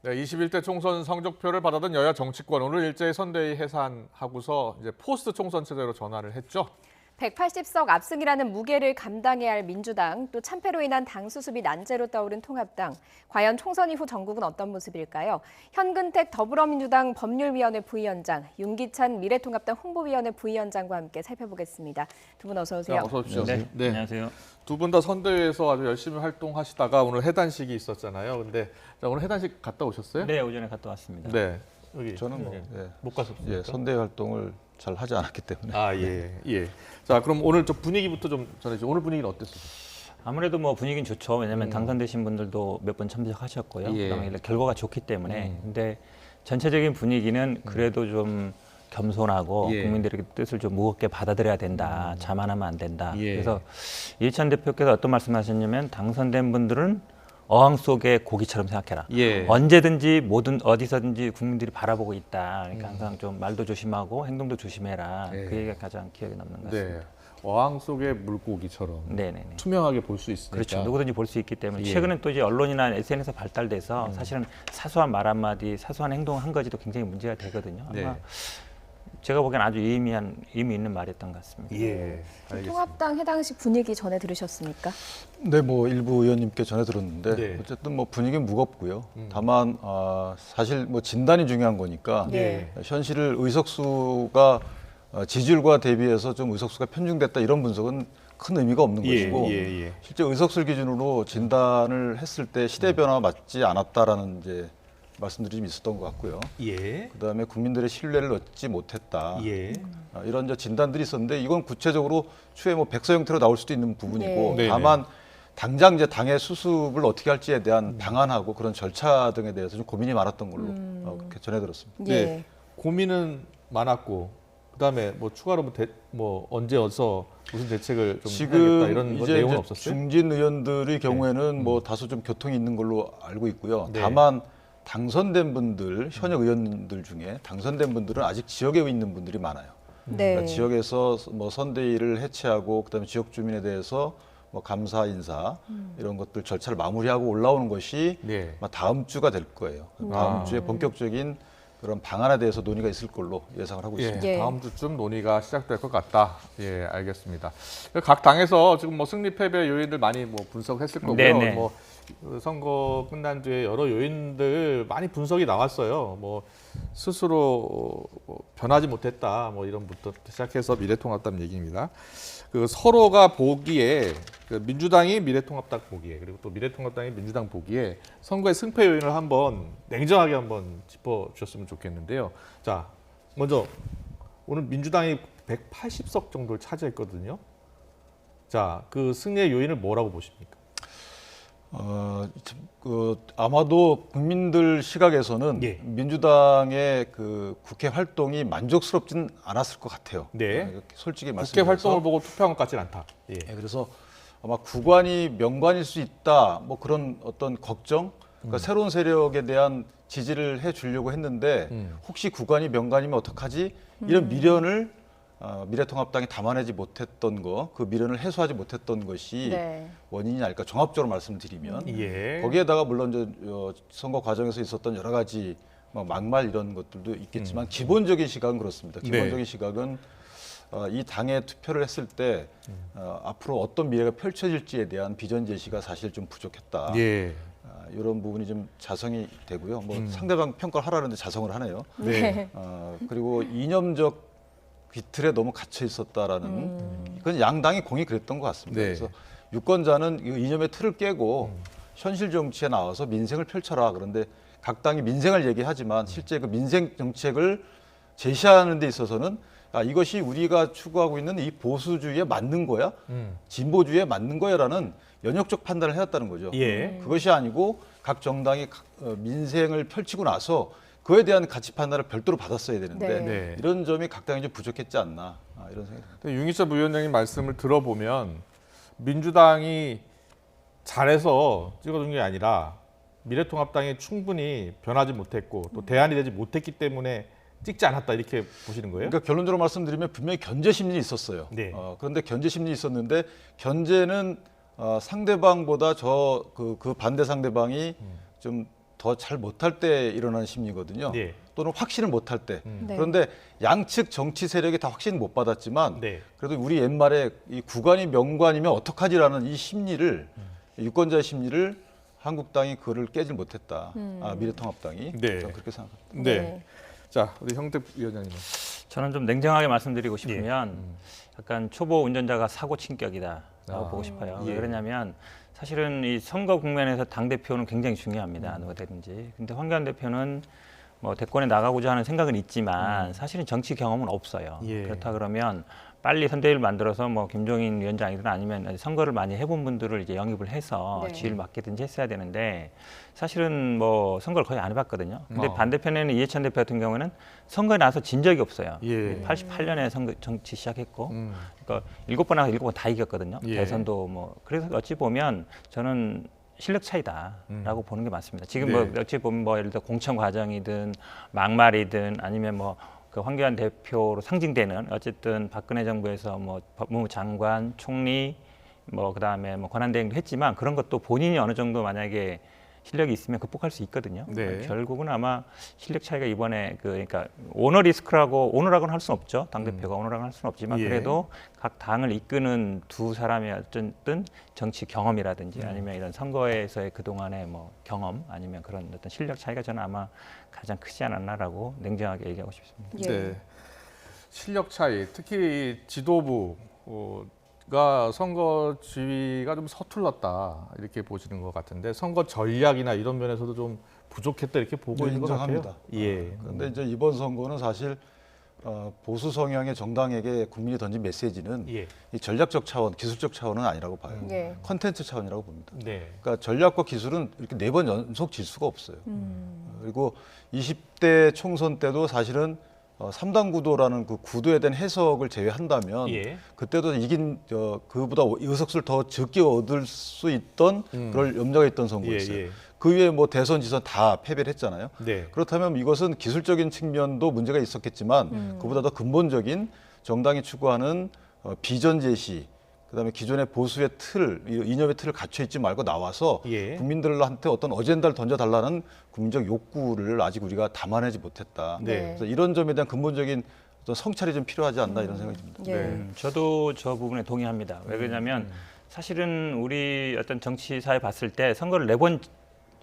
네, 21대 총선 성적표를 받아든 여야 정치권 오늘 일제히 선대위 해산하고서 이제 포스트 총선 체제로 전환을 했죠. 180석 압승이라는 무게를 감당해야 할 민주당, 또 참패로 인한 당 수습이 난제로 떠오른 통합당. 과연 총선 이후 전국은 어떤 모습일까요? 현근택 더불어민주당 법률위원회 부위원장, 윤기찬 미래통합당 홍보위원회 부위원장과 함께 살펴보겠습니다. 두 분 어서 오세요. 어서 오십시오. 네, 안녕하세요. 두 분 다 선대위에서 아주 열심히 활동하시다가 오늘 해단식이 있었잖아요. 근데 자, 오늘 해단식 갔다 오셨어요? 네, 오전에 갔다 왔습니다. 네. 여기 저는 뭐 못 갔었습니까? 선대위 활동을 잘 하지 않았기 때문에. 예. 자, 그럼 오늘 좀 분위기부터 좀 전해주세요. 오늘 분위기는 어땠어요? 아무래도 뭐 분위기는 좋죠. 왜냐하면 당선되신 분들도 몇 번 참석하셨고요. 예. 그다음에 결과가 좋기 때문에. 근데 전체적인 분위기는 그래도 좀 겸손하고 예. 국민들의 뜻을 좀 무겁게 받아들여야 된다. 자만하면 안 된다. 예. 그래서 이해찬 대표께서 어떤 말씀하셨냐면 당선된 분들은 어항 속의 고기처럼 생각해라. 예. 언제든지 뭐든 어디서든지 국민들이 바라보고 있다. 그러니까 항상 좀 말도 조심하고 행동도 조심해라. 예. 그 얘기가 가장 기억에 남는 것 같습니다. 네. 어항 속의 물고기처럼 네네네. 투명하게 볼 수 있으니까. 그렇죠. 누구든지 볼 수 있기 때문에 예. 최근에 또 이제 언론이나 SNS 가 발달돼서 사실은 사소한 말 한마디, 사소한 행동 한 가지도 굉장히 문제가 되거든요. 아마 네. 제가 보기엔 아주 의미 있는 말이었던 것 같습니다. 예. 알겠습니다. 통합당 해당식 분위기 전해 들으셨습니까? 네, 뭐 일부 의원님께 전해 들었는데 네. 어쨌든 뭐 분위기는 무겁고요. 다만 사실 뭐 진단이 중요한 거니까 네. 현실 의석수가 지지율과 대비해서 좀 의석수가 편중됐다 이런 분석은 큰 의미가 없는 것이고 예. 실제 의석수를 기준으로 진단을 했을 때 시대 변화가 맞지 않았다라는 이제 말씀들이 좀 있었던 것 같고요. 예. 그다음에 국민들의 신뢰를 얻지 못했다. 예. 이런 이제 진단들이 있었는데 이건 구체적으로 추후에 뭐 백서 형태로 나올 수도 있는 부분이고 네. 다만 당장 이제 당의 수습을 어떻게 할지에 대한 방안하고 그런 절차 등에 대해서 좀 고민이 많았던 걸로 그렇게 전해 들었습니다. 예. 네. 고민은 많았고 그다음에 뭐 추가로 뭐 언제 어서 무슨 대책을 좀 해야겠다 지금 이런 이제 내용은 없었어요? 중진 의원들의 경우에는 뭐 다소 좀 교통이 있는 걸로 알고 있고요. 네. 다만 당선된 분들 현역 의원들 중에 당선된 분들은 아직 지역에 있는 분들이 많아요. 네. 그러니까 지역에서 뭐 선대위를 해체하고 그다음에 지역 주민에 대해서 뭐 감사 인사 이런 것들 절차를 마무리하고 올라오는 것이 네. 아마 다음 주가 될 거예요. 다음 주에 본격적인 그런 방안에 대해서 논의가 있을 걸로 예상을 하고 있습니다. 예. 다음 주쯤 논의가 시작될 것 같다. 예, 알겠습니다. 각 당에서 지금 뭐 승리 패배 요인들 많이 뭐 분석했을 거고요. 네네. 뭐 선거 끝난 뒤에 여러 요인들 많이 분석이 나왔어요. 뭐 스스로 변하지 못했다. 뭐 이런 부터 시작해서 미래통합당 얘기입니다. 그 서로가 보기에 그 민주당이 미래통합당 보기에 그리고 또 미래통합당이 민주당 보기에 선거의 승패 요인을 한번 냉정하게 한번 짚어 주셨으면 좋겠는데요. 자, 먼저 오늘 민주당이 180석 정도를 차지했거든요. 자, 그 승리의 요인을 뭐라고 보십니까? 아마도 국민들 시각에서는 예. 민주당의 그 국회 활동이 만족스럽진 않았을 것 같아요. 네. 이렇게 솔직히 국회 말씀드려서. 활동을 보고 투표한 것 같지는 않다. 예. 예, 그래서 아마 구관이 명관일 수 있다, 뭐 그런 어떤 걱정, 그러니까 새로운 세력에 대한 지지를 해주려고 했는데 혹시 구관이 명관이면 어떡하지? 이런 미련을 미래통합당이 담아내지 못했던 거, 그 미련을 해소하지 못했던 것이 네. 원인이 아닐까 종합적으로 말씀드리면 예. 거기에다가 물론 이제 선거 과정에서 있었던 여러 가지 뭐 막말 이런 것들도 있겠지만 기본적인 시각은 그렇습니다. 기본적인 시각은 이 당에 투표를 했을 때 앞으로 어떤 미래가 펼쳐질지에 대한 비전 제시가 사실 좀 부족했다. 예. 이런 부분이 좀 자성이 되고요. 뭐 상대방 평가를 하라는데 자성을 하네요. 네. 그리고 이념적 비틀에 너무 갇혀 있었다라는 그건 양당이 공이 그랬던 것 같습니다. 네. 그래서 유권자는 이 이념의 틀을 깨고 현실 정치에 나와서 민생을 펼쳐라. 그런데 각 당이 민생을 얘기하지만 실제 그 민생 정책을 제시하는 데 있어서는 이것이 우리가 추구하고 있는 이 보수주의에 맞는 거야? 진보주의에 맞는 거야라는 연역적 판단을 해왔다는 거죠. 예. 그것이 아니고 각 정당이 민생을 펼치고 나서 그에 대한 가치 판단을 별도로 받았어야 되는데 네. 네. 이런 점이 각 당이 좀 부족했지 않나 이런 생각이 듭니다. 윤기찬 부위원장님 말씀을 들어보면 민주당이 잘해서 찍어준 게 아니라 미래통합당이 충분히 변하지 못했고 또 대안이 되지 못했기 때문에 찍지 않았다 이렇게 보시는 거예요? 그러니까 결론적으로 말씀드리면 분명히 견제 심리 있었어요. 네. 그런데 견제 심리 있었는데 견제는 상대방보다 그 반대 상대방이 좀 더 잘 못할 때 일어나는 심리거든요. 네. 또는 확신을 못할 때. 네. 그런데 양측 정치 세력이 다 확신 못 받았지만 네. 그래도 우리 옛말에 이 구관이 명관이면 어떡하지라는 이 심리를 유권자의 심리를 한국당이 그거를 깨질 못했다. 미래통합당이. 네. 저는 그렇게 생각합니다. 네. 네. 자, 우리 형택 위원장님. 저는 좀 냉정하게 말씀드리고 싶으면 약간 초보 운전자가 사고 친격이다라고 보고 싶어요. 예. 왜 그러냐면 사실은 이 선거 국면에서 당 대표는 굉장히 중요합니다. 누가 되든지. 근데 황교안 대표는 뭐 대권에 나가고자 하는 생각은 있지만 사실은 정치 경험은 없어요. 예. 그렇다 그러면 빨리 선대위를 만들어서 뭐 김종인 위원장이든 아니면 선거를 많이 해본 분들을 이제 영입을 해서 네. 지휘를 맡기든지 했어야 되는데 사실은 뭐 선거를 거의 안 해봤거든요. 근데 어. 반대편에는 이해찬 대표 같은 경우는 선거에 나서 진 적이 없어요. 예. 88년에 선거 정치 시작했고, 음. 그러니까 7번 나서 7번 다 이겼거든요. 예. 대선도 뭐 그래서 어찌 보면 저는 실력 차이다라고 보는 게 맞습니다. 지금 네. 뭐 어찌 보면 뭐 예를 들어 공천 과정이든 막말이든 아니면 뭐 그 황교안 대표로 상징되는 어쨌든 박근혜 정부에서 뭐 법무부 장관, 총리 뭐 그다음에 뭐 권한대행도 했지만 그런 것도 본인이 어느 정도 만약에 실력이 있으면 극복할 수 있거든요. 네. 그러니까 결국은 아마 실력 차이가 이번에 그러니까 오너 리스크라고 오너라고는 할 수는 없죠. 당 대표가 오너라고는 할 수는 없지만 예. 그래도 각 당을 이끄는 두 사람의 어쨌든 정치 경험이라든지 아니면 이런 선거에서의 그 동안의 뭐 경험 아니면 그런 어떤 실력 차이가 저는 아마 가장 크지 않았나라고 냉정하게 얘기하고 싶습니다. 예. 네. 실력 차이, 특히 지도부가 선거 지휘가 좀 서툴렀다 이렇게 보시는 것 같은데 선거 전략이나 이런 면에서도 좀 부족했다 이렇게 보고 네, 있는 것 같아요. 인정합니다. 예. 그런데 이제 이번 선거는 사실 보수 성향의 정당에게 국민이 던진 메시지는 예. 이 전략적 차원, 기술적 차원은 아니라고 봐요. 예. 컨텐츠 차원이라고 봅니다. 네. 그러니까 전략과 기술은 이렇게 4번 연속 질 수가 없어요. 그리고 20대 총선 때도 사실은 3당 구도라는 그 구도에 대한 해석을 제외한다면 예. 그때도 이긴 그보다 의석수를 더 적게 얻을 수 있던 그럴 염려가 있던 선거였어요. 예, 예. 그 위에 뭐 대선, 지선 다 패배를 했잖아요. 네. 그렇다면 이것은 기술적인 측면도 문제가 있었겠지만 그보다 더 근본적인 정당이 추구하는 비전 제시, 그다음에 기존의 보수의 틀, 이념의 틀을 갖춰 있지 말고 나와서 예. 국민들한테 어떤 어젠다를 던져달라는 국민적 욕구를 아직 우리가 담아내지 못했다. 네. 그래서 이런 점에 대한 근본적인 어떤 성찰이 좀 필요하지 않나 이런 생각이 듭니다. 예. 네. 저도 저 부분에 동의합니다. 왜 그러냐면 사실은 우리 어떤 정치사에 봤을 때 선거를 4번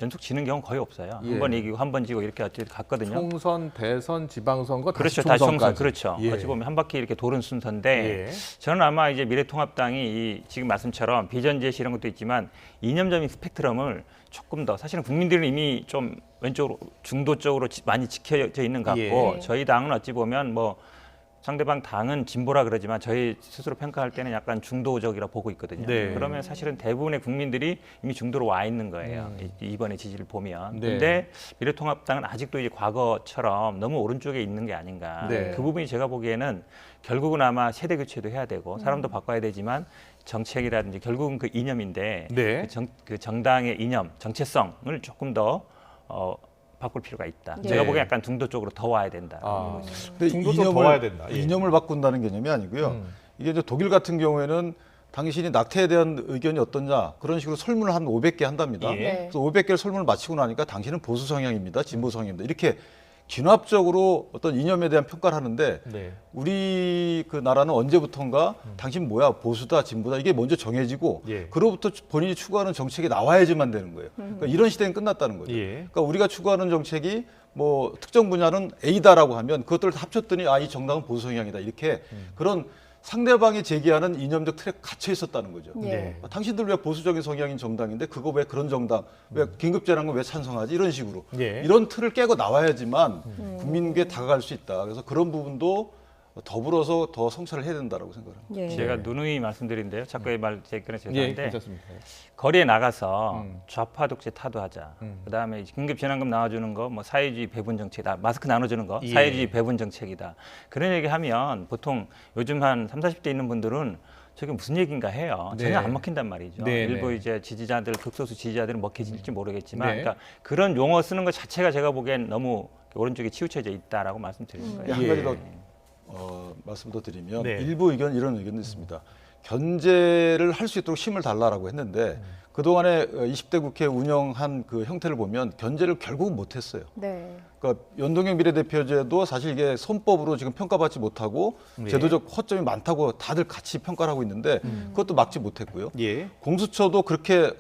연속 지는 경우는 거의 없어요. 예. 한 번 이기고 한 번 지고 이렇게 어쨌든 갔거든요. 총선, 대선, 지방선거, 그렇죠. 다시 다시 총선. 총선까지. 그렇죠. 예. 어찌 보면 한 바퀴 이렇게 도는 순서인데 예. 저는 아마 이제 미래통합당이 이 지금 말씀처럼 비전 제시 이런 것도 있지만 이념적인 스펙트럼을 조금 더 사실은 국민들은 이미 좀 왼쪽으로 중도 쪽으로 많이 지켜져 있는 것 같고 예. 저희 당은 어찌 보면 뭐 상대방 당은 진보라 그러지만 저희 스스로 평가할 때는 약간 중도적이라 보고 있거든요. 네. 그러면 사실은 대부분의 국민들이 이미 중도로 와 있는 거예요. 이번에 지지를 보면. 네. 근데 미래통합당은 아직도 이제 과거처럼 너무 오른쪽에 있는 게 아닌가. 네. 그 부분이 제가 보기에는 결국은 아마 세대 교체도 해야 되고 사람도 바꿔야 되지만 정책이라든지 결국은 그 이념인데 네. 그 정당의 이념, 정체성을 조금 더 바꿀 필요가 있다. 네. 제가 보기엔 약간 중도 쪽으로 더 와야 된다. 아, 근데 중도 좀 더 와야 된다. 예. 이념을 바꾼다는 개념이 아니고요. 이게 이제 독일 같은 경우에는 당신이 낙태에 대한 의견이 어떠냐 그런 식으로 설문을 한 500개 한답니다. 예. 네. 그래서 500개를 설문을 마치고 나니까 당신은 보수 성향입니다, 진보 성향입니다. 이렇게 기납적으로 어떤 이념에 대한 평가를 하는데 네. 우리 그 나라는 언제부턴가 당신 뭐야 보수다 진보다 이게 먼저 정해지고 예. 그로부터 본인이 추구하는 정책이 나와야지만 되는 거예요. 그러니까 이런 시대는 끝났다는 거죠. 예. 그러니까 우리가 추구하는 정책이 뭐 특정 분야는 A다라고 하면 그것들을 다 합쳤더니 이 정당은 보수 성향이다 이렇게 그런 상대방이 제기하는 이념적 틀에 갇혀 있었다는 거죠. 예. 네. 당신들 왜 보수적인 성향인 정당인데 그거 왜 그런 정당 왜 긴급재난건 왜 찬성하지 이런 식으로 예. 이런 틀을 깨고 나와야지만 국민께 다가갈 수 있다. 그래서 그런 부분도 더불어서 더 성찰을 해야 된다라고 생각합니다. 예. 제가 누누이 말씀드린데요. 자꾸 말 제끼는 예, 죄송한데 괜찮습니다. 거리에 나가서 좌파 독재 타도하자. 그다음에 긴급 재난금 나와주는 거, 뭐 사회주의 배분 정책이다. 마스크 나눠주는 거, 예. 사회주의 배분 정책이다. 그런 얘기하면 보통 요즘 한 30, 40대 있는 분들은 저게 무슨 얘기인가 해요. 네. 전혀 안 먹힌단 말이죠. 네, 일부 네. 이제 지지자들, 극소수 지지자들은 먹혀질지 모르겠지만, 네. 그러니까 그런 용어 쓰는 것 자체가 제가 보기엔 너무 오른쪽에 치우쳐져 있다라고 말씀드리는 거예요. 한 예. 가지 더 말씀 더 드리면 네. 일부 의견 이런 의견도 있습니다. 견제를 할 수 있도록 힘을 달라라고 했는데 그동안에 20대 국회 운영한 그 형태를 보면 견제를 결국은 못했어요. 네. 그러니까 연동형 비례대표제도 사실 이게 헌법으로 지금 평가받지 못하고 예. 제도적 허점이 많다고 다들 같이 평가를 하고 있는데 그것도 막지 못했고요. 예. 공수처도 그렇게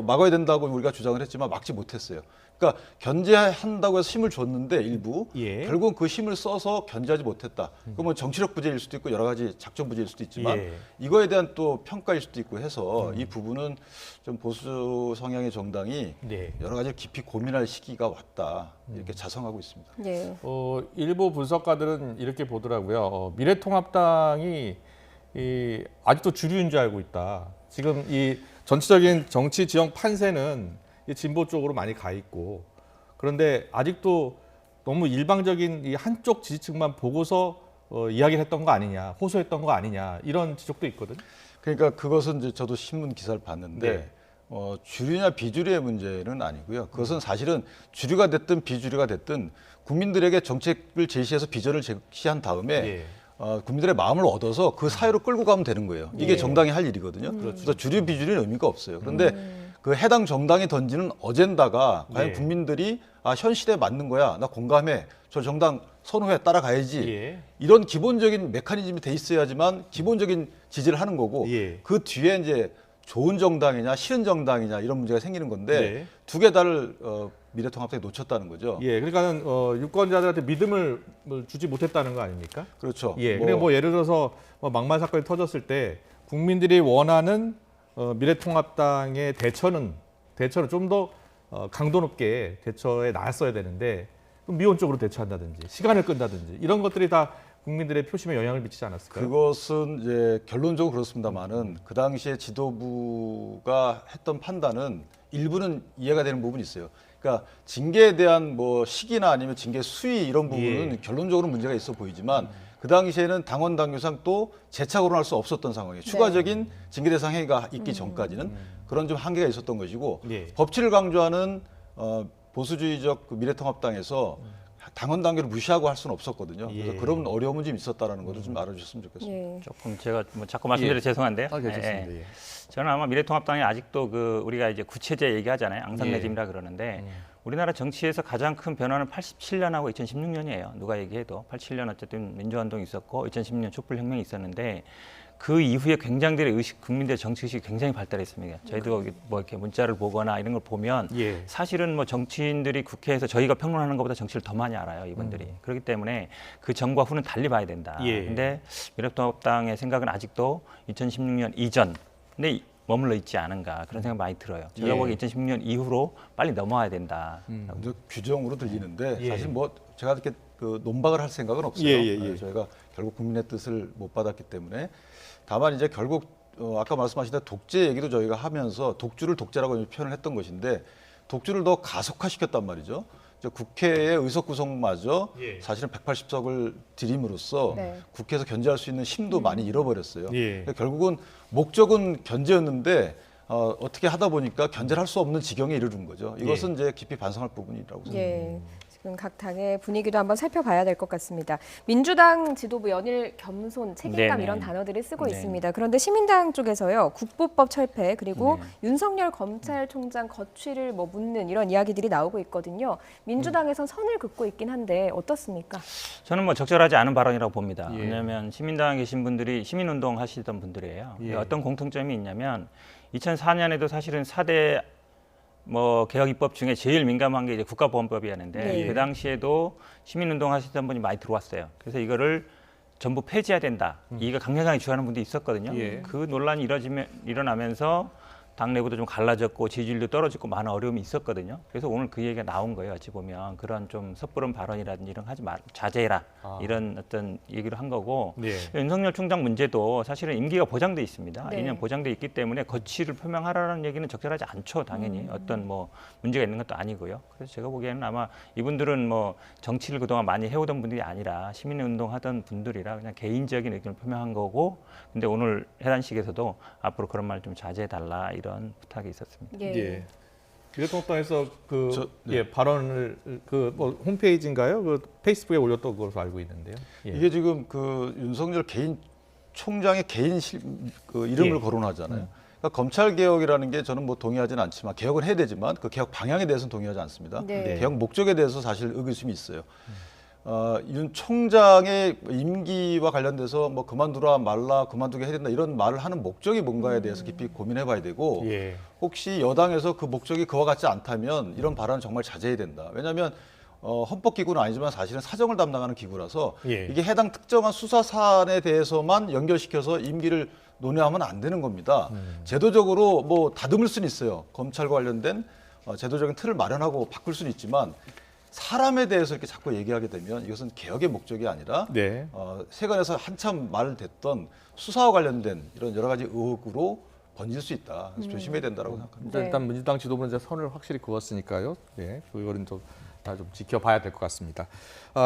막아야 된다고 우리가 주장을 했지만 막지 못했어요. 그러니까 견제한다고 해서 힘을 줬는데 일부 예. 결국은 그 힘을 써서 견제하지 못했다. 그건 뭐 정치력 부재일 수도 있고 여러 가지 작전 부재일 수도 있지만 예. 이거에 대한 또 평가일 수도 있고 해서 이 부분은 좀 보수 성향의 정당이 네. 여러 가지를 깊이 고민할 시기가 왔다 이렇게 자성하고 있습니다. 예. 일부 분석가들은 이렇게 보더라고요. 미래통합당이 아직도 주류인 줄 알고 있다. 지금 이 전체적인 정치 지형 판세는 이 진보 쪽으로 많이 가 있고, 그런데 아직도 너무 일방적인 이 한쪽 지지층만 보고서 이야기를 했던 거 아니냐, 호소했던 거 아니냐, 이런 지적도 있거든. 그러니까 그것은 이제 저도 신문 기사를 봤는데 네. 주류냐 비주류의 문제는 아니고요. 그것은 사실은 주류가 됐든 비주류가 됐든 국민들에게 정책을 제시해서 비전을 제시한 다음에 예. 국민들의 마음을 얻어서 그 사회로 끌고 가면 되는 거예요. 이게 예. 정당이 할 일이거든요. 그래서 주류 비주류는 의미가 없어요. 그런데 그 해당 정당이 던지는 어젠다가 과연 예. 국민들이 현 시대에 맞는 거야. 나 공감해. 저 정당 선호해. 따라가야지. 예. 이런 기본적인 메커니즘이 돼 있어야지만 기본적인 지지를 하는 거고 예. 그 뒤에 이제 좋은 정당이냐 싫은 정당이냐 이런 문제가 생기는 건데 네. 두 개 다를 미래통합당이 놓쳤다는 거죠. 예, 그러니까는 유권자들한테 믿음을 주지 못했다는 거 아닙니까? 그렇죠. 예, 그리고 뭐 예를 들어서 막말 사건이 터졌을 때 국민들이 원하는 미래통합당의 대처는 좀 더 강도 높게 대처에 나왔어야 되는데 미온적으로 대처한다든지 시간을 끈다든지 이런 것들이 다 국민들의 표심에 영향을 미치지 않았을까요? 그것은 이제 결론적으로 그렇습니다만은 그 당시에 지도부가 했던 판단은 일부는 이해가 되는 부분이 있어요. 그러니까 징계에 대한 뭐 시기나 아니면 징계 수위 이런 부분은 예. 결론적으로 문제가 있어 보이지만 그 당시에는 당원 당규상 또 재차 거론할 수 없었던 상황이에요. 네. 추가적인 징계 대상 행위가 있기 전까지는 그런 좀 한계가 있었던 것이고 예. 법치를 강조하는 보수주의적 그 미래통합당에서 당원 당규를 무시하고 할 수는 없었거든요. 그래서 예. 그런 어려움은 좀 있었다라는 것을 좀 알아주셨으면 좋겠습니다. 예. 조금 제가 뭐 자꾸 말씀드려 죄송한데요. 괜찮습니다. 예. 예. 저는 아마 미래통합당이 아직도 그 우리가 이제 구체제 얘기하잖아요. 예. 앙상레짐이라 그러는데 우리나라 정치에서 가장 큰 변화는 87년하고 2016년이에요. 누가 얘기해도 87년 어쨌든 민주화운동이 있었고 2016년 촛불혁명이 있었는데 그 이후에 굉장들의 의식, 국민들의 정치 의식이 굉장히 발달했습니다. 저희도 뭐 이렇게 문자를 보거나 이런 걸 보면 예. 사실은 뭐 정치인들이 국회에서 저희가 평론하는 것보다 정치를 더 많이 알아요, 이분들이. 그렇기 때문에 그 전과 후는 달리 봐야 된다. 예. 근데 미래통합당의 생각은 아직도 2016년 이전 근데 머물러 있지 않은가 그런 생각 많이 들어요. 제가 예. 보기에 2016년 이후로 빨리 넘어와야 된다. 먼저 규정으로 들리는데 예. 사실 뭐 제가 이렇게 그 논박을 할 생각은 없어요. 예. 저희가 결국 국민의 뜻을 못 받았기 때문에 다만 이제 결국 아까 말씀하신 대로 독재 얘기도 저희가 하면서 독주를 독재라고 표현을 했던 것인데 독주를 더 가속화시켰단 말이죠. 국회의 의석 구성마저 예. 사실은 180석을 들임으로써 네. 국회에서 견제할 수 있는 힘도 많이 잃어버렸어요. 예. 그러니까 결국은 목적은 견제였는데 어떻게 하다 보니까 견제를 할 수 없는 지경에 이르는 거죠. 이것은 이제 깊이 반성할 부분이라고 생각합니다. 예. 지금 각 당의 분위기도 한번 살펴봐야 될 것 같습니다. 민주당 지도부 연일 겸손, 책임감 네네. 이런 단어들을 쓰고 네. 있습니다. 그런데 시민당 쪽에서요. 국보법 철폐 그리고 네. 윤석열 검찰총장 거취를 뭐 묻는 이런 이야기들이 나오고 있거든요. 민주당에선 선을 긋고 있긴 한데 어떻습니까? 저는 뭐 적절하지 않은 발언이라고 봅니다. 예. 왜냐하면 시민당에 계신 분들이 시민운동 하시던 분들이에요. 예. 어떤 공통점이 있냐면 2004년에도 사실은 4대 뭐 개혁 입법 중에 제일 민감한 게 이제 국가보안법이었는데 네. 그 당시에도 시민운동 하시던 분이 많이 들어왔어요. 그래서 이거를 전부 폐지해야 된다. 이가 강력하게 주장하는 분도 있었거든요. 예. 그 논란이 일어나면서 당내부도 좀 갈라졌고 지지율도 떨어지고 많은 어려움이 있었거든요. 그래서 오늘 그 얘기가 나온 거예요. 어찌 보면 그런 좀 섣부른 발언이라든지 이런 거 하지 말 자제해라 이런 어떤 얘기를 한 거고 네. 윤석열 총장 문제도 사실은 임기가 보장돼 있습니다. 네. 2년 보장돼 있기 때문에 거취를 표명하라는 얘기는 적절하지 않죠. 당연히 어떤 뭐 문제가 있는 것도 아니고요. 그래서 제가 보기에는 아마 이분들은 뭐 정치를 그동안 많이 해오던 분들이 아니라 시민운동 하던 분들이라 그냥 개인적인 의견을 표명한 거고 근데 오늘 해단식에서도 앞으로 그런 말 좀 자제해달라 이런 부탁이 있었습니다. 예. 미래통합당에서 그 네. 발언을 그 뭐 홈페이지인가요? 그 페이스북에 올렸던 것으로 알고 있는데요. 예. 이게 지금 그 윤석열 개인 총장의 개인 이름을 예. 거론하잖아요. 그러니까 검찰 개혁이라는 게 저는 뭐 동의하지는 않지만 개혁은 해야 되지만 그 개혁 방향에 대해서는 동의하지 않습니다. 네. 개혁 목적에 대해서 사실 의구심이 있어요. 윤 총장의 임기와 관련돼서 뭐 그만두라 말라 그만두게 해야 된다 이런 말을 하는 목적이 뭔가에 대해서 깊이 고민해봐야 되고 예. 혹시 여당에서 그 목적이 그와 같지 않다면 이런 발언은 정말 자제해야 된다. 왜냐하면 헌법기구는 아니지만 사실은 사정을 담당하는 기구라서 예. 이게 해당 특정한 수사 사안에 대해서만 연결시켜서 임기를 논의하면 안 되는 겁니다. 제도적으로 뭐 다듬을 수는 있어요. 검찰과 관련된 제도적인 틀을 마련하고 바꿀 수는 있지만 사람에 대해서 이렇게 자꾸 얘기하게 되면 이것은 개혁의 목적이 아니라 네. 세간에서 한참 말을 됐던 수사와 관련된 이런 여러 가지 의혹으로 번질 수 있다. 그래서 조심해야 된다고 생각합니다. 네. 일단 민주당 지도부는 이제 선을 확실히 그었으니까요. 예, 그거는 좀 지켜봐야 될 것 같습니다.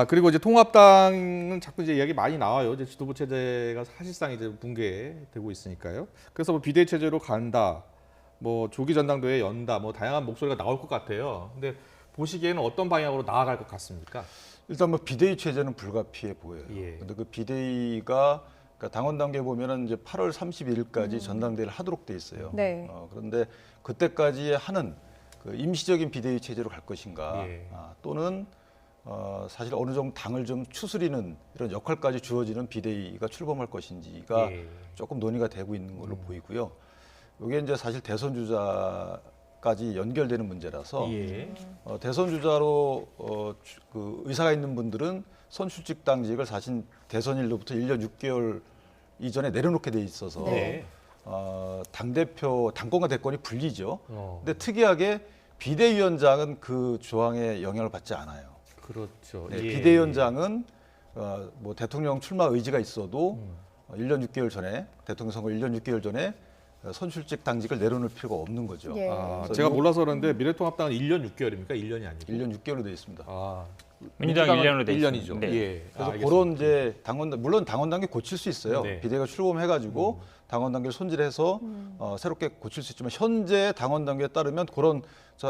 그리고 이제 통합당은 자꾸 이제 이야기 많이 나와요. 이제 지도부 체제가 사실상 이제 붕괴되고 있으니까요. 그래서 뭐 비대위 체제로 간다, 뭐 조기 전당대회 연다, 뭐 다양한 목소리가 나올 것 같아요. 근데 보시기에는 어떤 방향으로 나아갈 것 같습니까? 일단 뭐 비대위 체제는 불가피해 보여요. 예. 근데 그 비대위가 그러니까 당원 단계 보면은 이제 8월 31일까지 전당대회를 하도록 돼 있어요. 네. 그런데 그때까지 하는 그 임시적인 비대위 체제로 갈 것인가, 예. 또는 사실 어느 정도 당을 좀 추스리는 이런 역할까지 주어지는 비대위가 출범할 것인지가 예. 조금 논의가 되고 있는 걸로 보이고요. 이게 이제 사실 대선 주자까지 연결되는 문제라서 예. 대선 주자로 그 의사가 있는 분들은 선출직 당직을 사실 대선일로부터 1년 6개월 이전에 내려놓게 돼 있어서 네. 당대표 당권과 대권이 분리죠. 어, 근데 특이하게 비대위원장은 그 조항에 영향을 받지 않아요. 그렇죠. 네, 예. 비대위원장은 뭐 대통령 출마 의지가 있어도 1년 6개월 전에 대통령 선거 1년 6개월 전에 선출직 당직을 내려놓을 필요가 없는 거죠. 예. 그래서 제가 몰라서 그런데 미래통합당은 1년 6개월입니까? 1년이 아니고. 1년 6개월로 되어 있습니다. 민주당 1년으로 돼 1년이죠. 있습니다. 네. 예. 그래서 알겠습니다. 그런 이제 물론 당원 단계 고칠 수 있어요. 네. 비대가 출범해가지고 당원 단계를 손질해서 새롭게 고칠 수 있지만 현재 당원 단계에 따르면 그런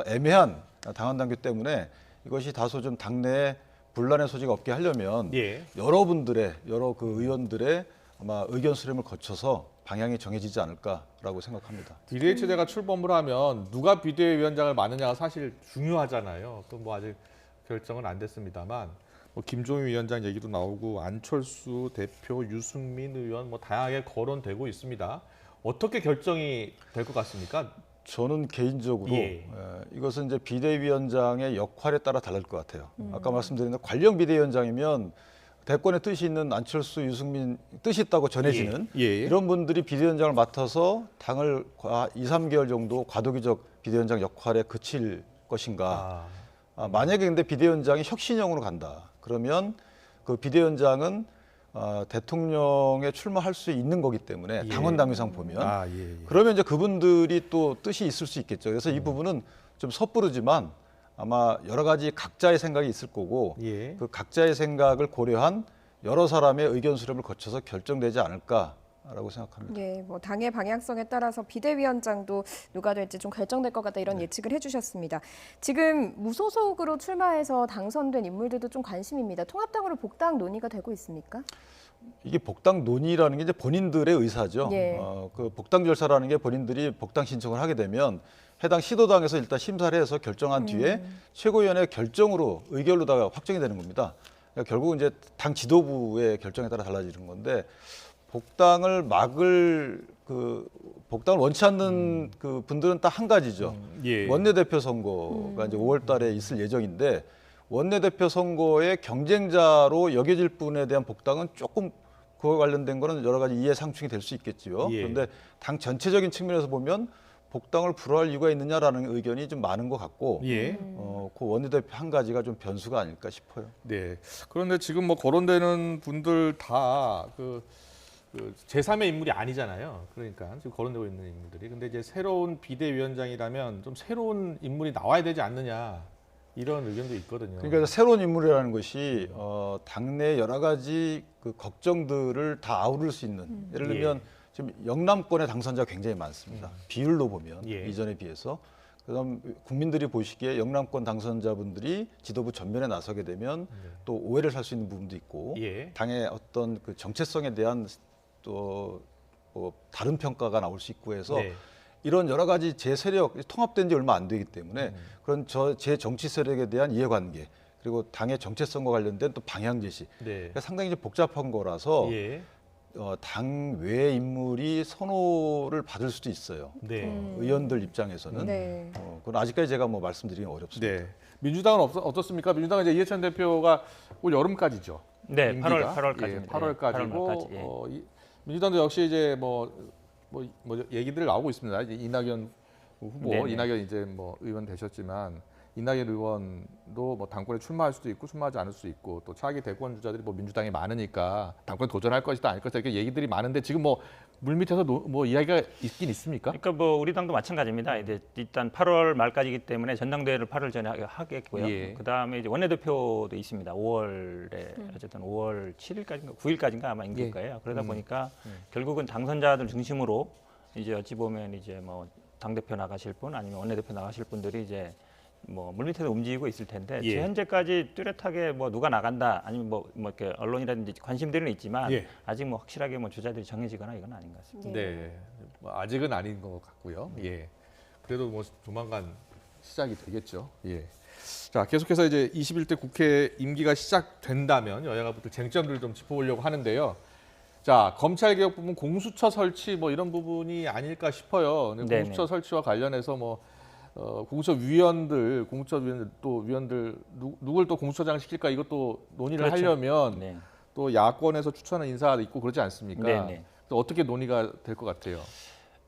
애매한 당원 단계 때문에 이것이 다소 좀 당내에 분란의 소지가 없게 하려면 예. 여러 그 의원들의 아마 의견 수렴을 거쳐서 방향이 정해지지 않을까라고 생각합니다. 비대위 체제가 출범을 하면 누가 비대위원장을 맡느냐가 사실 중요하잖아요. 그 뭐 아직 결정은 안 됐습니다만 뭐 김종인 위원장 얘기도 나오고 안철수 대표, 유승민 의원 뭐 다양하게 거론되고 있습니다. 어떻게 결정이 될 것 같습니까? 저는 개인적으로 예. 이것은 이제 비대위원장의 역할에 따라 다를 것 같아요. 아까 말씀드린 대로 관령 비대위원장이면 대권의 뜻이 있는 안철수, 유승민 뜻이 있다고 전해지는 예. 예. 이런 분들이 비대위원장을 맡아서 당을 2, 3개월 정도 과도기적 비대위원장 역할에 그칠 것인가. 만약에 근데 비대위원장이 혁신형으로 간다. 그러면 그 비대위원장은 대통령에 출마할 수 있는 거기 때문에 예. 당원 당규상 보면 예. 그러면 이제 그분들이 또 뜻이 있을 수 있겠죠. 그래서 이 부분은 좀 섣부르지만 아마 여러 가지 각자의 생각이 있을 거고 예. 그 각자의 생각을 고려한 여러 사람의 의견 수렴을 거쳐서 결정되지 않을까라고 생각합니다. 예, 뭐 당의 방향성에 따라서 비대위원장도 누가 될지 좀 결정될 것 같다 이런 예측을 해주셨습니다. 지금 무소속으로 출마해서 당선된 인물들도 좀 관심입니다. 통합당으로 복당 논의가 되고 있습니까? 이게 복당 논의라는 게 이제 본인들의 의사죠. 예. 그 복당 절차라는 게 본인들이 복당 신청을 하게 되면 해당 시도당에서 일단 심사를 해서 결정한 뒤에 최고위원회 결정으로 의결로다가 확정이 되는 겁니다. 그러니까 결국은 이제 당 지도부의 결정에 따라 달라지는 건데 복당을 원치 않는 그 분들은 딱 한 가지죠. 예. 원내대표 선거가 이제 5월달에 있을 예정인데 원내대표 선거의 경쟁자로 여겨질 분에 대한 복당은 조금 그와 관련된 거는 여러 가지 이해 상충이 될 수 있겠지요. 예. 그런데 당 전체적인 측면에서 보면 복당을 불허할 이유가 있느냐라는 의견이 좀 많은 것 같고 예. 그 원내대표 한 가지가 좀 변수가 아닐까 싶어요. 네. 그런데 지금 뭐 거론되는 분들 다 제3의 인물이 아니잖아요. 그러니까 지금 거론되고 있는 인물들이. 근데 이제 새로운 비대위원장이라면 좀 새로운 인물이 나와야 되지 않느냐 이런 의견도 있거든요. 그러니까 새로운 인물이라는 것이 당내 여러 가지 그 걱정들을 다 아우를 수 있는 예를 들면 지금 영남권의 당선자가 굉장히 많습니다. 비율로 보면 예. 이전에 비해서 그다음 국민들이 보시기에 영남권 당선자분들이 지도부 전면에 나서게 되면 또 오해를 살 수 있는 부분도 있고 예. 당의 어떤 그 정체성에 대한 또 뭐 다른 평가가 나올 수 있고 해서 네. 이런 여러 가지 제 세력 통합된 지 얼마 안 되기 때문에 그런 제 정치 세력에 대한 이해관계 그리고 당의 정체성과 관련된 또 방향 제시 네. 그러니까 상당히 좀 복잡한 거라서 예. 당 외 인물이 선호를 받을 수도 있어요. 네. 의원들 입장에서는 네. 그건 아직까지 제가 뭐 말씀드리기 어렵습니다. 네. 민주당은 어떻습니까? 민주당은 이제 이해찬 대표가 올 여름까지죠. 네, 임기가. 8월까지입니다. 예, 8월까지고 예. 민주당도 역시 이제 뭐 얘기들 나오고 있습니다. 이제 이낙연 후보, 네네. 이낙연 이제 뭐 의원 되셨지만 이낙연 의원도 뭐 당권에 출마할 수도 있고 출마하지 않을 수 있고 또 차기 대권 주자들이 뭐 민주당에 많으니까 당권에 도전할 것이다 아닐 것이다 이렇게 얘기들이 많은데 지금 뭐 물밑에서 뭐 이야기가 있긴 있습니까? 그러니까 뭐 우리 당도 마찬가지입니다. 이제 일단 8월 말까지이기 때문에 전당대회를 8월 전에 하겠고요. 예. 그다음에 이제 원내대표도 있습니다. 5월에 어쨌든 5월 7일까지인가 9일까지인가 아마 임길 예. 거예요. 그러다 보니까 결국은 당선자들 중심으로 이제 어찌 보면 이제 뭐 당대표 나가실 분 아니면 원내대표 나가실 분들이 이제 뭐 물밑에서 움직이고 있을 텐데 예. 현재까지 뚜렷하게 뭐 누가 나간다 아니면 뭐 이렇게 언론이라든지 관심들은 있지만 예. 아직 뭐 확실하게 뭐 주자들이 정해지거나 이건 아닌 것 같습니다. 네, 뭐 아직은 아닌 것 같고요. 예, 그래도 뭐 조만간 시작이 되겠죠. 예. 자, 계속해서 이제 21대 국회 임기가 시작된다면 여야가 붙을 쟁점들을 좀 짚어보려고 하는데요. 자, 검찰개혁 부분 공수처 설치 뭐 이런 부분이 아닐까 싶어요. 근데 네네. 공수처 설치와 관련해서 뭐 공수처 위원들 또 위원들 누굴 또 공수처장 시킬까 이것도 논의를 그렇죠. 하려면 네. 또 야권에서 추천한 인사가 있고 그러지 않습니까? 네네. 또 어떻게 논의가 될 것 같아요?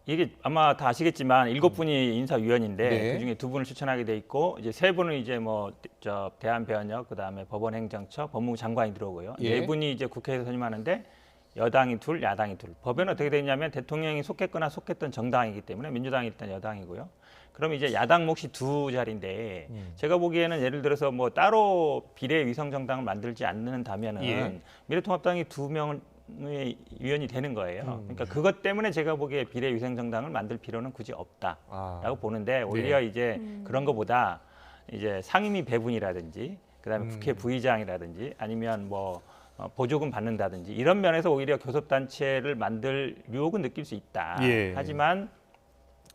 이게 아마 다 아시겠지만 7분이 인사위원인데 네. 그중에 2분을 추천하게 돼 있고 이제 3분은 이제 뭐 저 대한변협 그다음에 법원행정처 법무부 장관이 들어오고요. 예. 4분이 이제 국회에서 선임하는데 여당이 둘, 야당이 둘. 법에는 어떻게 되냐면 대통령이 속했거나 속했던 정당이기 때문에 민주당이 일단 여당이고요. 그럼 이제 야당 몫이 2자리인데 제가 보기에는 예를 들어서 뭐 따로 비례위성정당을 만들지 않는다면은 예. 미래통합당이 2명의 위원이 되는 거예요. 그러니까 그것 때문에 제가 보기에 비례위성정당을 만들 필요는 굳이 없다라고 보는데 오히려 이제 그런 것보다 이제 상임위 배분이라든지 그다음에 국회 부의장이라든지 아니면 뭐 보조금 받는다든지 이런 면에서 오히려 교섭단체를 만들 유혹은 느낄 수 있다. 예. 하지만 하지만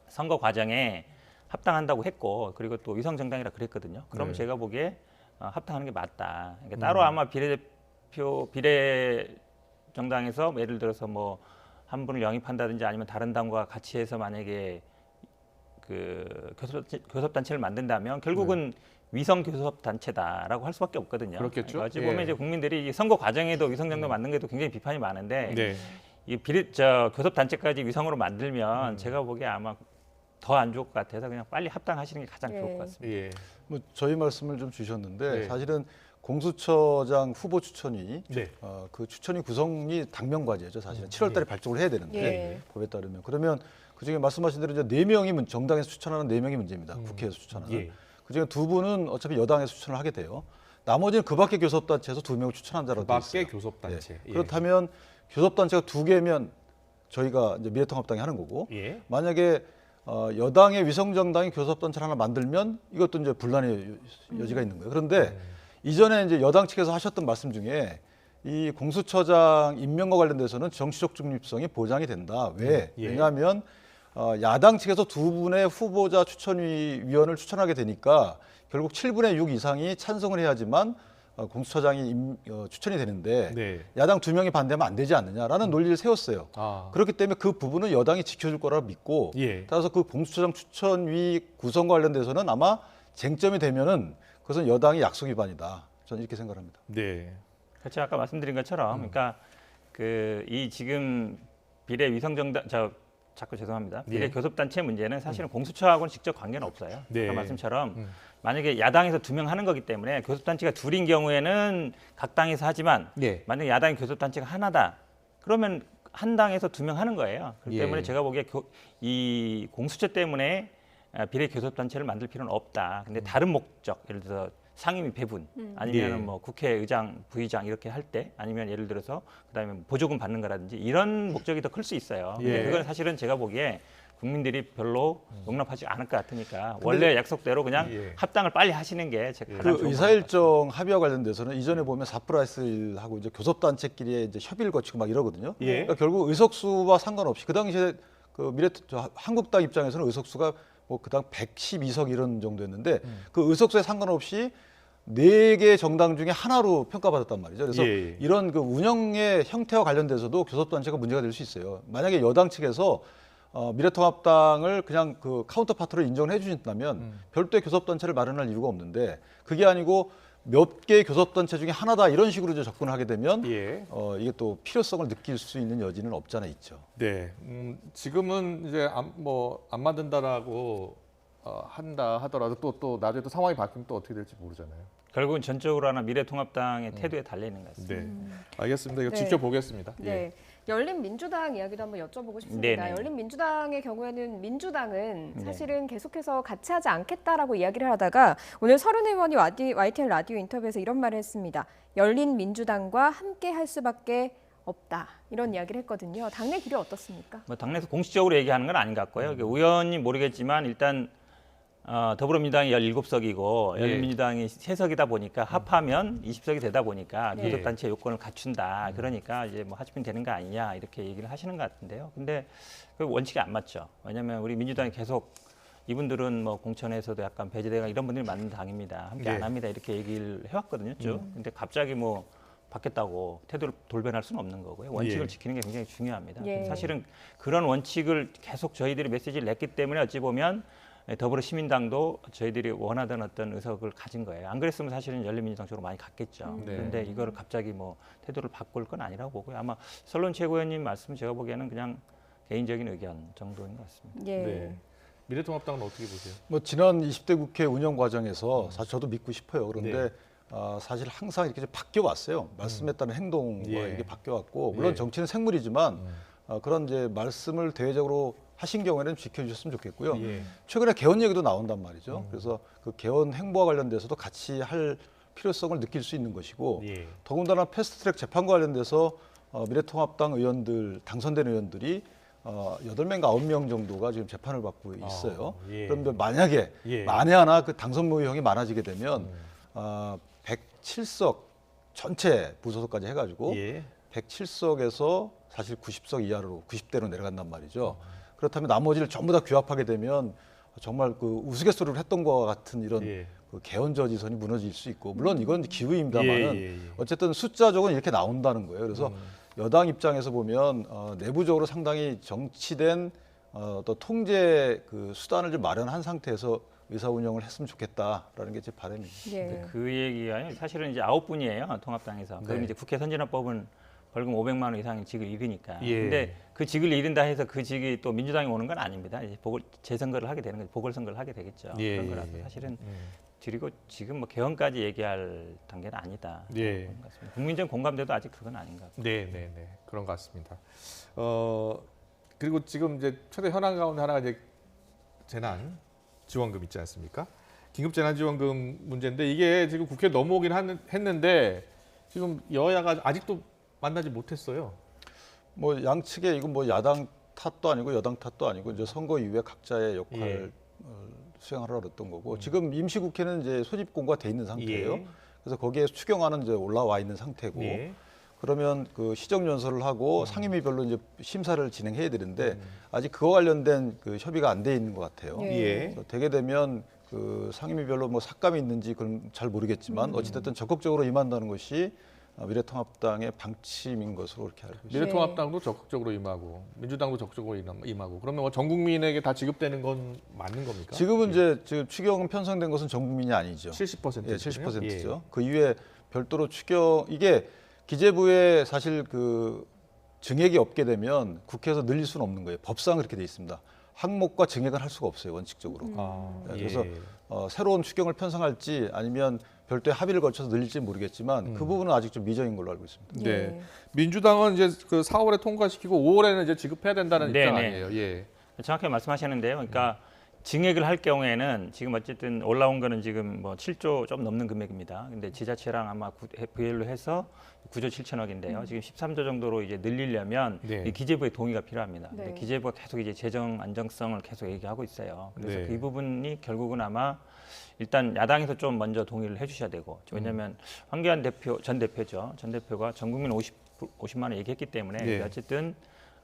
선거 과정에 합당한다고 했고 그리고 또 위성정당이라 그랬거든요. 그럼 네. 제가 보기에 합당하는 게 맞다. 그러니까 따로 아마 비례정당에서 예를 들어서 뭐 한 분을 영입한다든지 아니면 다른 당과 같이 해서 만약에 그 교섭단체를 만든다면 결국은 위성 교섭단체다라고 할 수밖에 없거든요. 그렇겠죠. 그러니까 어찌 예. 보면 이제 국민들이 이 선거 과정에도 위성정당 만든 게도 굉장히 비판이 많은데 네. 이 교섭단체까지 위성으로 만들면 제가 보기에 아마 더 안 좋을 것 같아서 그냥 빨리 합당하시는 게 가장 예. 좋을 것 같습니다. 예. 뭐 저희 말씀을 좀 주셨는데 네. 사실은 공수처장 후보 추천이 네. 그 추천이 구성이 당면 과제죠. 사실은 7월달에 발족을 해야 되는데 예. 법에 따르면 그러면 그중에 말씀하신 대로 이제 4명이 정당에서 추천하는 4명이 문제입니다. 국회에서 추천하는. 예. 그중에 2분은 어차피 여당에서 추천을 하게 돼요. 나머지는 그 밖에 교섭단체에서 2명을 추천한다라고 되어 밖에 있어요. 교섭단체. 예. 그렇다면 교섭단체가 2개면 저희가 이제 미래통합당이 하는 거고 예. 만약에 여당의 위성정당이 교섭단체를 하나 만들면 이것도 이제 분란의 여지가 있는 거예요. 그런데 이전에 이제 여당 측에서 하셨던 말씀 중에 이 공수처장 임명과 관련돼서는 정치적 중립성이 보장이 된다. 왜? 예. 왜냐하면 야당 측에서 2분의 후보자 추천위원을 추천하게 되니까 결국 7분의 6 이상이 찬성을 해야지만 공수처장이 추천이 되는데 네. 야당 2명이 반대하면 안 되지 않느냐라는 논리를 세웠어요. 아. 그렇기 때문에 그 부분은 여당이 지켜줄 거라고 믿고 예. 따라서 그 공수처장 추천위 구성과 관련돼서는 아마 쟁점이 되면은 그것은 여당의 약속 위반이다. 저는 이렇게 생각합니다. 네. 그렇죠. 아까 말씀드린 것처럼 그러니까 그 이 지금 비례 위성정당 자꾸 죄송합니다. 비례 예. 교섭단체 문제는 사실은 공수처하고는 직접 관계는 없어요. 네. 아까 말씀처럼 만약에 야당에서 2명 하는 거기 때문에 교섭단체가 둘인 경우에는 각 당에서 하지만 예. 만약에 야당의 교섭단체가 하나다. 그러면 한 당에서 2명 하는 거예요. 그렇기 예. 때문에 제가 보기에 이 공수처 때문에 비례 교섭단체를 만들 필요는 없다. 근데 다른 목적, 예를 들어서 상임위 배분 아니면 예. 뭐 국회의장, 부의장 이렇게 할 때 아니면 예를 들어서 그다음에 보조금 받는 거라든지 이런 목적이 더 클 수 있어요. 근데 예. 그건 사실은 제가 보기에 국민들이 별로 용납하지 않을 것 같으니까 원래 약속대로 그냥 예. 합당을 빨리 하시는 게 가장 그 좋은 것 의사일정 합의와 관련돼서는 이전에 보면 4+1하고 이제 교섭단체끼리 이제 협의를 거치고 막 이러거든요. 예. 그러니까 결국 의석수와 상관없이 그 당시에 그 한국당 입장에서는 의석수가 뭐 그당 112석 이런 정도였는데 그 의석수에 상관없이 4개 정당 중에 하나로 평가받았단 말이죠. 그래서 예. 이런 그 운영의 형태와 관련돼서도 교섭단체가 문제가 될 수 있어요. 만약에 여당 측에서 미래통합당을 그냥 그 카운터파트로 인정을 해주신다면 별도의 교섭단체를 마련할 이유가 없는데 그게 아니고 몇 개의 교섭단체 중에 하나다 이런 식으로 이제 접근을 하게 되면 예. 이게 또 필요성을 느낄 수 있는 여지는 없잖아 있죠. 네. 지금은 이제 안 만든다라고 한다 하더라도 또 나중에 또 상황이 바뀌면 또 어떻게 될지 모르잖아요. 결국은 전적으로 하나 미래통합당의 태도에 달려 있는 것 같습니다. 네. 알겠습니다. 이거 네. 지켜보겠습니다. 네. 예. 열린민주당 이야기도 한번 여쭤보고 싶습니다. 네네. 열린민주당의 경우에는 민주당은 네. 사실은 계속해서 같이 하지 않겠다라고 이야기를 하다가 오늘 서른 의원이 YTN 라디오 인터뷰에서 이런 말을 했습니다. 열린민주당과 함께 할 수밖에 없다. 이런 이야기를 했거든요. 당내 길이 어떻습니까? 뭐 당내에서 공식적으로 얘기하는 건 아닌 것 같고요. 의원이 모르겠지만 일단 더불어민주당이 17석이고 예. 열린민주당이 3석이다 보니까 합하면 20석이 되다 보니까 네. 교섭단체 요건을 갖춘다. 그러니까 이제 뭐 하시면 되는 거 아니냐 이렇게 얘기를 하시는 것 같은데요. 근데 그 원칙이 안 맞죠. 왜냐하면 우리 민주당이 계속 이분들은 뭐 공천에서도 약간 배제대가 이런 분들이 많은 당입니다. 함께 예. 안 합니다. 이렇게 얘기를 해왔거든요. 쭉. 근데 갑자기 뭐 바뀌었다고 태도를 돌변할 수는 없는 거고요. 원칙을 예. 지키는 게 굉장히 중요합니다. 예. 사실은 그런 원칙을 계속 저희들이 메시지를 냈기 때문에 어찌 보면 더불어시민당도 저희들이 원하던 어떤 의석을 가진 거예요. 안 그랬으면 사실은 열린민주당 쪽으로 많이 갔겠죠. 네. 그런데 이거를 갑자기 뭐 태도를 바꿀 건 아니라고 보고요. 아마 설론 최고위원님 말씀 제가 보기에는 그냥 개인적인 의견 정도인 것 같습니다. 예. 네. 미래통합당은 어떻게 보세요? 뭐 지난 20대 국회 운영 과정에서 사실 저도 믿고 싶어요. 그런데 사실 항상 이렇게 좀 바뀌어 왔어요. 말씀에 따른 행동과 예. 이게 바뀌어 왔고 물론 예. 정치는 생물이지만 그런 이제 말씀을 대외적으로 하신 경우에는 지켜주셨으면 좋겠고요. 예. 최근에 개헌 얘기도 나온단 말이죠. 그래서 그 개헌 행보와 관련돼서도 같이 할 필요성을 느낄 수 있는 것이고 예. 더군다나 패스트트랙 재판과 관련돼서 미래통합당 의원들 당선된 의원들이 8명과 9명 정도가 지금 재판을 받고 있어요. 예. 그런데 만약에 예. 만에 하나 그 당선 모의형이 많아지게 되면 107석 전체 부소속까지 해가지고 예. 107석에서 사실 90석 이하로 90대로 내려간단 말이죠. 그렇다면 나머지를 전부 다 규합하게 되면 정말 그 우스갯소리를 했던 것과 같은 이런 예. 그 개헌 저지선이 무너질 수 있고 물론 이건 기우입니다만은 예. 어쨌든 숫자적으로 이렇게 나온다는 거예요. 그래서 여당 입장에서 보면 내부적으로 상당히 정치된 또 통제 그 수단을 좀 마련한 상태에서 의사 운영을 했으면 좋겠다라는 게 제 바람입니다. 예. 그 얘기가 사실은 이제 9분이에요. 통합당에서. 네. 그럼 이제 국회 선진화법은 벌금 500만 원 이상 직을 잃으니까. 예. 근데 그 직을 잃은다 해서 그 직이 또 민주당이 오는 건 아닙니다. 이제 재선거를 하게 되는 거죠. 보궐선거를 하게 되겠죠. 예, 그런 거라서 예. 사실은 그리고 지금 뭐 개헌까지 얘기할 단계는 아니다. 예. 그런 것 같습니다. 국민적 공감대도 아직 그건 아닌 것 같습니다. 네. 그런 것 같습니다. 그리고 지금 이제 최대 현안 가운데 하나가 이제 재난 지원금 있지 않습니까? 긴급 재난 지원금 문제인데 이게 지금 국회에 넘어오긴 했는데 지금 여야가 아직도 만나지 못했어요. 뭐 양측에 이건 뭐 야당 탓도 아니고 여당 탓도 아니고 이제 선거 이후에 각자의 역할 수행하라 그랬던 거고 지금 임시국회는 이제 소집 공고가 돼 있는 상태예요. 예. 그래서 거기에 추경안은 이제 올라와 있는 상태고 예. 그러면 그 시정 연설을 하고 상임위별로 이제 심사를 진행해야 되는데 아직 그와 관련된 그 협의가 안 돼 있는 것 같아요. 예. 그래서 되게 되면 그 상임위별로 뭐 삭감이 있는지 그건 잘 모르겠지만 어찌됐든 적극적으로 임한다는 것이 미래통합당의 방침인 것으로 그렇게 알고 있습니다. 미래통합당도 적극적으로 임하고 민주당도 적극적으로 임하고 그러면 뭐 전 국민에게 다 지급되는 건 맞는 겁니까? 지금은 이제 지금 추경은 편성된 것은 전 국민이 아니죠. 70%. 예, 70%죠. 그 이후에 별도로 추경 이게 기재부에 사실 그 증액이 없게 되면 국회에서 늘릴 수는 없는 거예요. 법상 그렇게 돼 있습니다. 항목과 증액은 할 수가 없어요, 원칙적으로. 그래서 새로운 추경을 편성할지 아니면 별도의 합의를 거쳐서 늘릴지 모르겠지만 그 부분은 아직 좀 미정인 걸로 알고 있습니다. 네. 민주당은 이제 그 4월에 통과시키고 5월에는 이제 지급해야 된다는 네, 입장 네. 아니에요. 예. 정확히 말씀하셨는데요. 그러니까 증액을 할 경우에는 지금 어쨌든 올라온 거는 지금 뭐 7조 좀 넘는 금액입니다. 근데 지자체랑 아마 VL로 해서 9조 7천억인데요. 지금 13조 정도로 이제 늘리려면 네. 이 기재부의 동의가 필요합니다. 네. 근데 기재부가 계속 이제 재정 안정성을 계속 얘기하고 있어요. 그래서 네. 그 부분이 결국은 아마 일단 야당에서 좀 먼저 동의를 해주셔야 되고, 왜냐하면 황교안 전 대표가 전 국민 50만 원 얘기했기 때문에 네. 어쨌든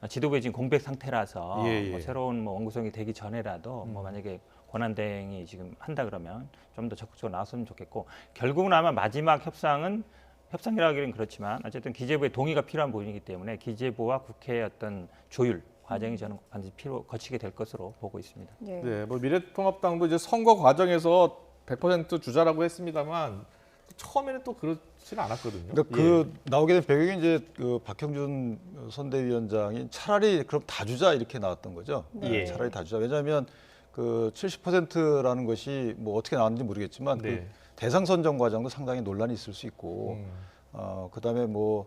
지도부에 지금 공백 상태라서 예. 뭐 새로운 뭐 원구성이 되기 전에라도 뭐 만약에 권한대행이 지금 한다 그러면 좀 더 적극적으로 나왔으면 좋겠고, 결국은 아마 마지막 협상이라기는 그렇지만 어쨌든 기재부의 동의가 필요한 부분이기 때문에 기재부와 국회의 어떤 조율 과정이 저는 반드시 거치게 될 것으로 보고 있습니다. 네. 네, 뭐 미래통합당도 이제 선거 과정에서 100% 주자라고 했습니다만 처음에는 또 그렇지는 않았거든요. 그러니까 그 나오게 된 배경이 이제 그 박형준 선대위원장이 차라리 그럼 다 주자 이렇게 나왔던 거죠. 예. 차라리 다 주자. 왜냐하면 그 70%라는 것이 뭐 어떻게 나왔는지 모르겠지만 네. 그 대상 선정 과정도 상당히 논란이 있을 수 있고, 그다음에 뭐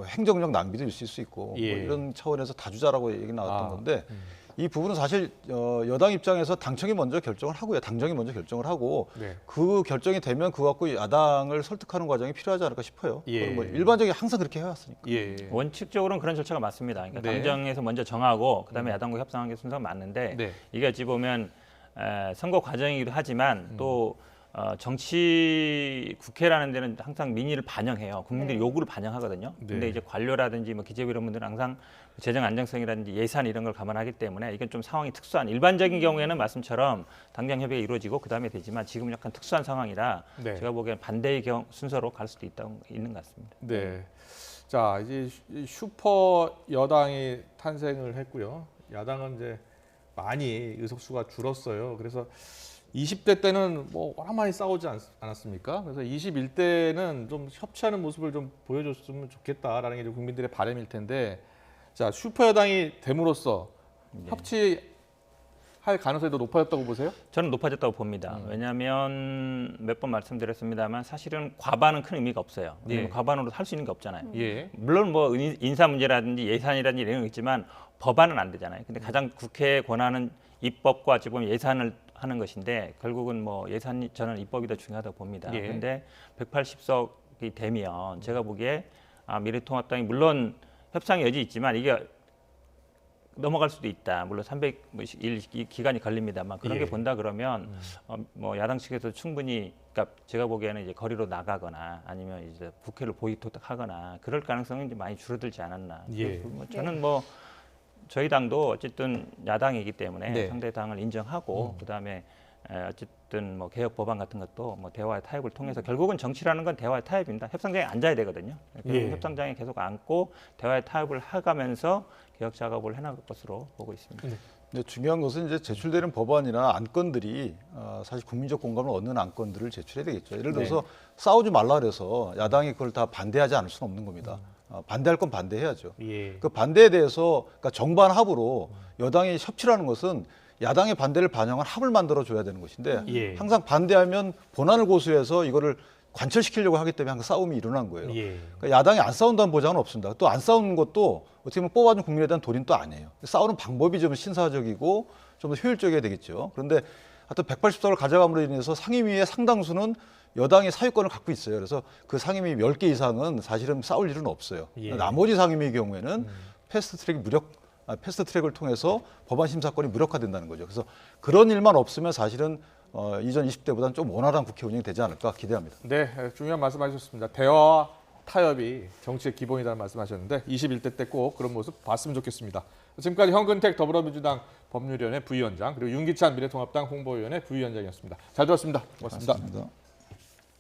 행정력 낭비도 있을 수 있고 예. 뭐 이런 차원에서 다 주자라고 얘기 나왔던 아, 건데. 이 부분은 사실 여당 입장에서 당청이 먼저 결정을 하고요. 당정이 먼저 결정을 하고 네. 그 결정이 되면 그거 갖고 야당을 설득하는 과정이 필요하지 않을까 싶어요. 예. 뭐 일반적인 항상 그렇게 해왔으니까. 예. 원칙적으로는 그런 절차가 맞습니다. 그러니까 네. 당정에서 먼저 정하고 그다음에 야당과 협상하는 게 순서가 맞는데 네. 이게 어찌 보면 선거 과정이기도 하지만 또 정치 국회라는 데는 항상 민의를 반영해요. 국민들의 네. 요구를 반영하거든요. 네. 근데 이제 관료라든지 뭐 기재부 이런 분들은 항상 재정 안정성이라든지 예산 이런 걸 감안하기 때문에 이건 좀 상황이 특수한, 일반적인 경우에는 말씀처럼 당정 협의가 이루어지고 그다음에 되지만 지금은 약간 특수한 상황이라 네. 제가 보기엔 반대의 순서로 갈 수도 있는 것 같습니다. 네. 자, 이제 슈퍼 여당이 탄생을 했고요. 야당은 이제 많이 의석수가 줄었어요. 그래서 20대 때는 뭐 워낙 많이 싸우지 않았습니까? 그래서 21대는 좀 협치하는 모습을 좀 보여줬으면 좋겠다라는 게 이제 국민들의 바람일 텐데, 자, 슈퍼 여당이 됨으로써 협치할 가능성이 더 높아졌다고 보세요? 저는 높아졌다고 봅니다. 왜냐하면 몇 번 말씀드렸습니다만 사실은 과반은 큰 의미가 없어요. 예. 과반으로 할 수 있는 게 없잖아요. 예. 물론 뭐 인사 문제라든지 예산이라든지 이런 거 있지만 법안은 안 되잖아요. 근데 가장 국회의 권한은 입법과 어찌 보면 예산을 하는 것인데 결국은 뭐 예산이 저는 입법이 더 중요하다고 봅니다. 예. 그런데 180석이 되면 제가 보기에 미래통합당이 물론 협상의 여지 있지만 이게 넘어갈 수도 있다. 물론 300일 기간이 걸립니다만 그런 예. 게 본다 그러면 뭐 야당 측에서 충분히, 그러니까 제가 보기에는 이제 거리로 나가거나 아니면 이제 국회를 보이콧하거나 그럴 가능성이 이제 많이 줄어들지 않았나. 예. 뭐 저는 뭐 저희 당도 어쨌든 야당이기 때문에 네. 상대 당을 인정하고 그다음에 어쨌든 뭐 개혁 법안 같은 것도 뭐 대화의 타협을 통해서 결국은 정치라는 건 대화의 타협입니다. 협상장에 앉아야 되거든요. 예. 협상장에 계속 앉고 대화의 타협을 해가면서 개혁 작업을 해나갈 것으로 보고 있습니다. 근데 중요한 것은 이제 제출되는 법안이나 안건들이 사실 국민적 공감을 얻는 안건들을 제출해야 되겠죠. 예를 들어서 싸우지 말라 그래서 야당이 그걸 다 반대하지 않을 수는 없는 겁니다. 반대할 건 반대해야죠. 예. 그 반대에 대해서 그러니까 정반 합으로 여당이 협치라는 것은 야당의 반대를 반영한 합을 만들어 줘야 되는 것인데 예. 항상 반대하면 본안을 고수해서 이거를 관철시키려고 하기 때문에 항상 싸움이 일어난 거예요. 예. 그러니까 야당이 안 싸운다는 보장은 없습니다. 또 안 싸우는 것도 어떻게 보면 뽑아준 국민에 대한 도리는 또 아니에요. 싸우는 방법이 좀 신사적이고 좀 더 효율적이어야 되겠죠. 그런데 하여튼 180석을 가져감으로 인해서 상임위의 상당수는 여당이 사유권을 갖고 있어요. 그래서 그 상임위 10개 이상은 사실은 싸울 일은 없어요. 예. 나머지 상임위의 경우에는 패스트트랙을 통해서 법안 심사권이 무력화된다는 거죠. 그래서 그런 일만 없으면 사실은 이전 20대보다는 좀 원활한 국회 운영이 되지 않을까 기대합니다. 네, 중요한 말씀하셨습니다. 대화와 타협이 정치의 기본이라는 말씀하셨는데 21대 때 꼭 그런 모습 봤으면 좋겠습니다. 지금까지 현근택 더불어민주당 법률위원회 부위원장 그리고 윤기찬 미래통합당 홍보위원회 부위원장이었습니다. 잘 들었습니다. 고맙습니다. 고맙습니다.